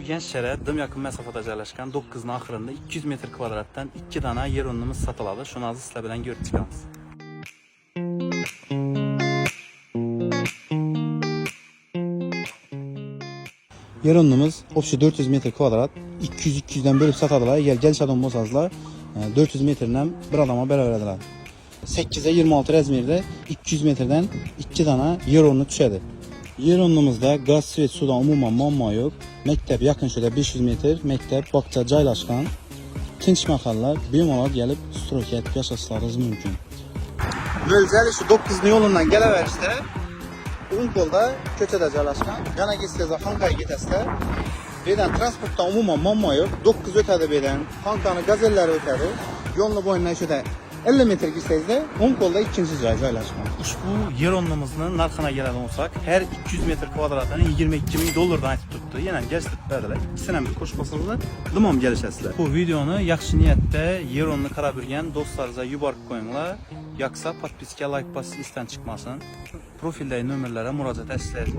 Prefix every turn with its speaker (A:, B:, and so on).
A: Gənc şəhərə dım yaxın məsafədə yerləşən 9-nun axırında 200 metr kvadratdan 2 dana yer onumuz satıladı. Şunu azı sizlə bilən görüb çıxamız. Yer onumuz opşi 400 metr kvadrat 200-200'den bölüp satadılar. Geliş adam olsazlar 400 metrdən bir adama beraberdiler. 8'e 26 rəzmirdə 200 metrdən 2 dana yer onu düşədi. Yer onumuzda qaz, svet, sudan umuman mamma yox. Məktəb yaxın şöyle 500 metr, məktəb, bağça caylaşqan. Tinç mahallar bemalol gəlib istirahət yaşasınız mümkün. Mölcəli şu 9 yolundan gələ Umkolda köçədə caylaşqan. Yana getsəz Xankaya getəsizlər. Birdən transportdan umuman mamma yox. 9 ötədə birdən Xankanın qazelləri ötədi. Yolun boyundan şöyle 50 metr gitsəz də Umkolda ikinci caylaşqan. Bu yer onumuzun narxına gələn olsaq, hər 200 metr kvadratdan 22.000 dollardan aytıb tutdu. Yəni gəlsiniz bədələ. İkisindən bir qoş basırlar, tamam gəlişəsizlər. Bu videonu yaxşı niyyətdə yer onunu qara bürgən dostlarınıza yubarıq qoyunlar. Yaksa podpiska, like basın, isdən çıxmasın. Profildəki nömrələrə müraciət etsinlər.